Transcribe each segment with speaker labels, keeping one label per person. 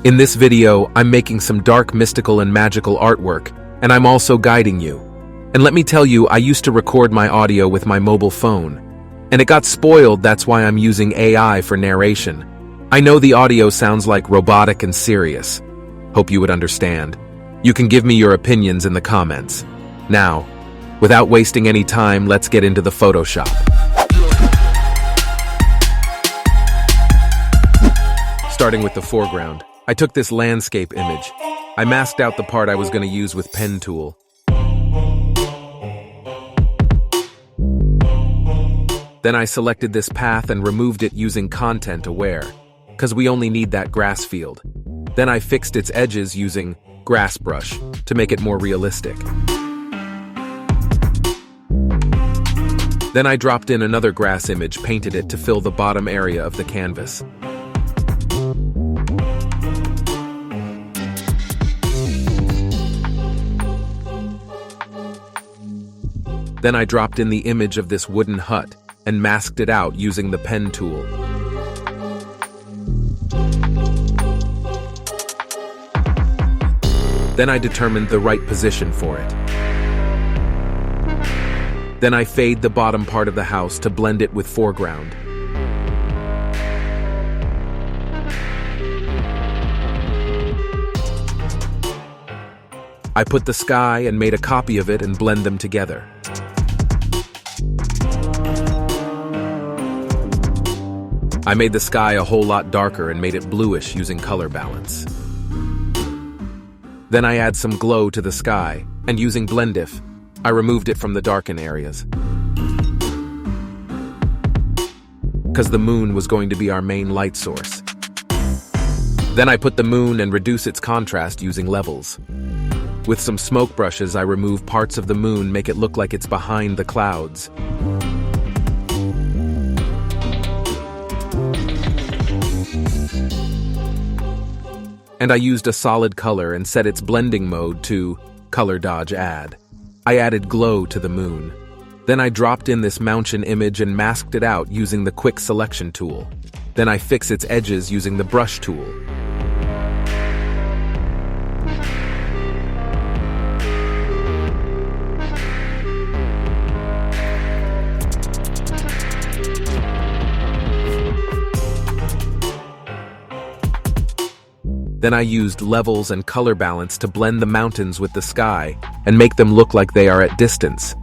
Speaker 1: In this video, I'm making some dark, mystical, and magical artwork, and I'm also guiding you. And let me tell you, I used to record my audio with my mobile phone, and it got spoiled. That's why I'm using AI for narration. I know the audio sounds like robotic and serious. Hope you would understand. You can give me your opinions in the comments. Now, without wasting any time, let's get into the Photoshop. Starting with the foreground, I took this landscape image. I masked out the part I was going to use with pen tool. Then I selected this path and removed it using content aware, because we only need that grass field. Then I fixed its edges using grass brush to make it more realistic. Then I dropped in another grass image, painted it to fill the bottom area of the canvas. Then I dropped in the image of this wooden hut and masked it out using the pen tool. Then I determined the right position for it. Then I fade the bottom part of the house to blend it with foreground. I put the sky and made a copy of it and blend them together. I made the sky a whole lot darker and made it bluish using color balance. Then I add some glow to the sky, and using Blendif, I removed it from the darken areas. Because the moon was going to be our main light source. Then I put the moon and reduce its contrast using levels. With some smoke brushes, I remove parts of the moon, make it look like it's behind the clouds. And I used a solid color and set its blending mode to color dodge add. I added glow to the moon. Then I dropped in this mountain image and masked it out using the quick selection tool. Then I fix its edges using the brush tool. Then I used levels and color balance to blend the mountains with the sky and make them look like they are at distance.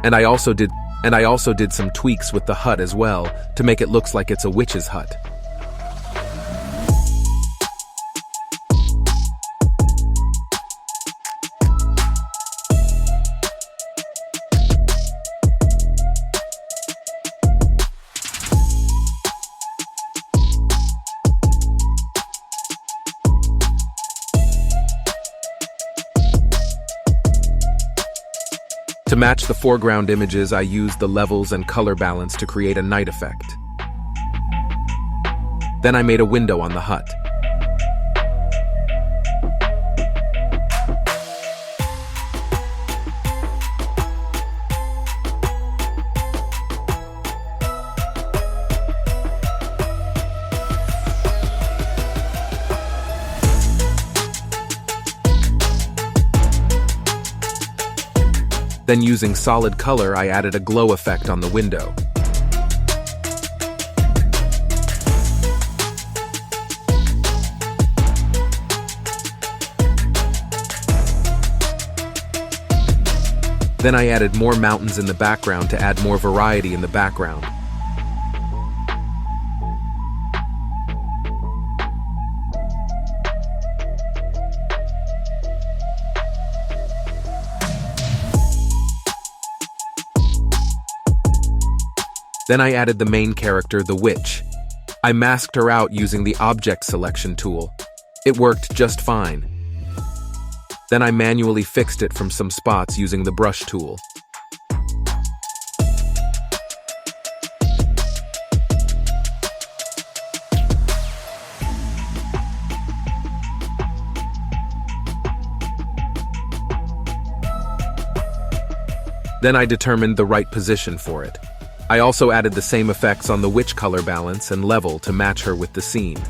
Speaker 1: And I also did some tweaks with the hut as well to make it look like it's a witch's hut. To match the foreground images, I used the levels and color balance to create a night effect. Then I made a window on the hut. Then using solid color, I added a glow effect on the window. Then I added more mountains in the background to add more variety in the background. Then I added the main character, the witch. I masked her out using the object selection tool. It worked just fine. Then I manually fixed it from some spots using the brush tool. Then I determined the right position for it. I also added the same effects on the witch color balance and level to match her with the scene.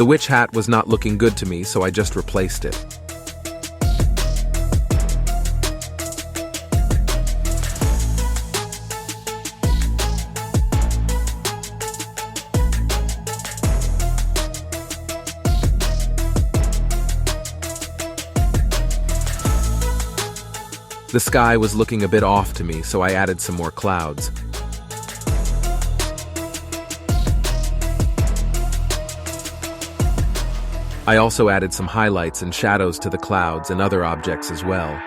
Speaker 1: The witch hat was not looking good to me, so I just replaced it. The sky was looking a bit off to me, so I added some more clouds. I also added some highlights and shadows to the clouds and other objects as well.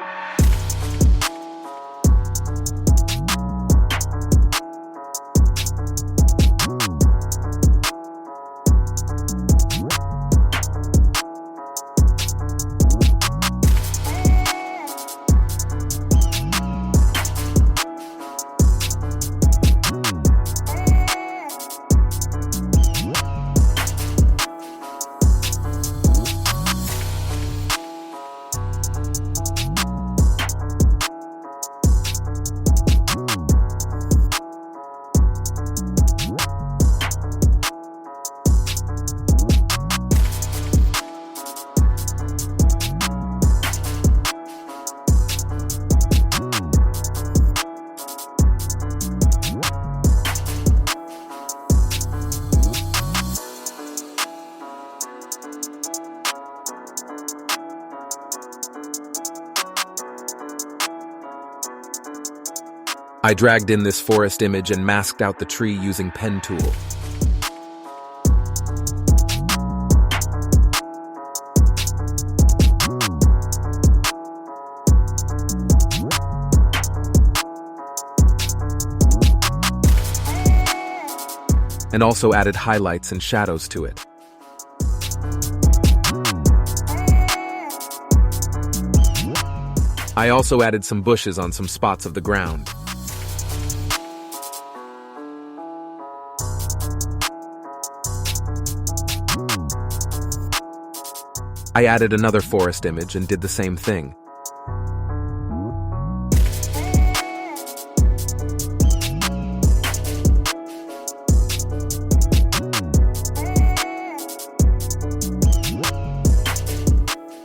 Speaker 1: I dragged in this forest image and masked out the tree using pen tool. And also added highlights and shadows to it. I also added some bushes on some spots of the ground. I added another forest image and did the same thing.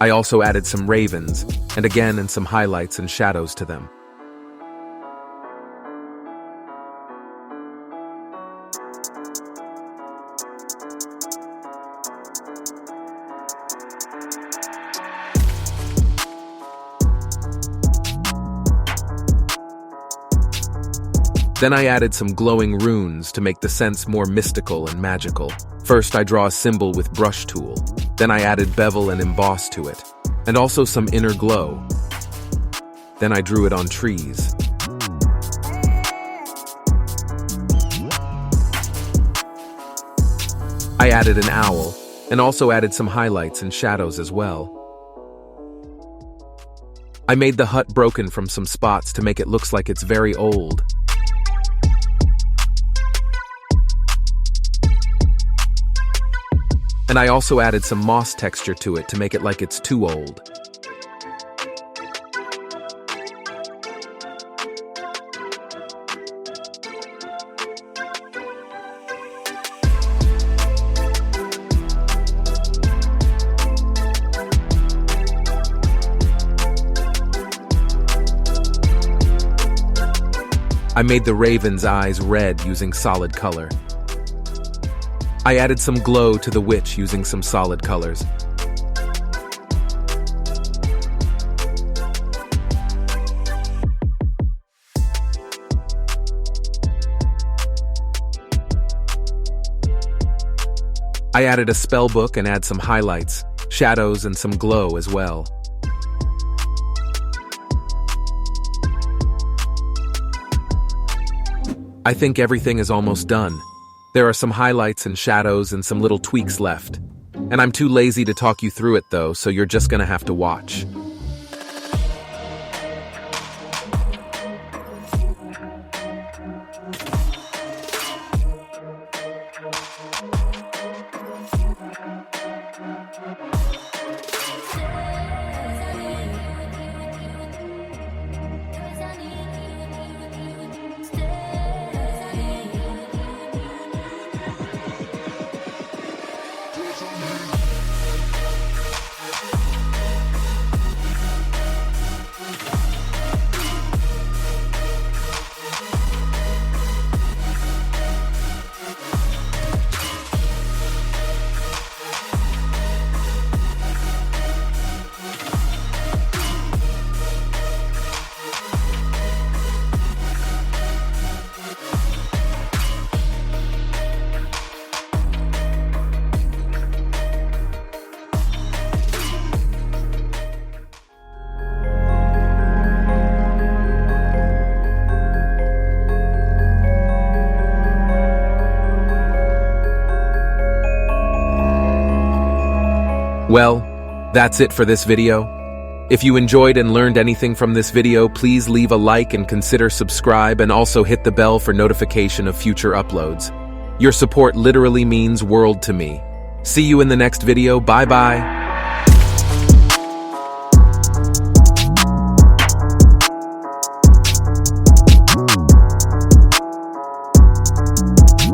Speaker 1: I also added some ravens, and some highlights and shadows to them. Then I added some glowing runes to make the sense more mystical and magical. First, I draw a symbol with brush tool. Then I added bevel and emboss to it, and also some inner glow. Then I drew it on trees. I added an owl, and also added some highlights and shadows as well. I made the hut broken from some spots to make it look like it's very old. And I also added some moss texture to it to make it like it's too old. I made the raven's eyes red using solid color. I added some glow to the witch using some solid colors. I added a spell book and add some highlights, shadows, and some glow as well. I think everything is almost done. There are some highlights and shadows and some little tweaks left. And I'm too lazy to talk you through it though, so you're just gonna have to watch. Well, that's it for this video. If you enjoyed and learned anything from this video, please leave a like and consider subscribe, and also hit the bell for notification of future uploads. Your support literally means world to me. See you in the next video. Bye bye.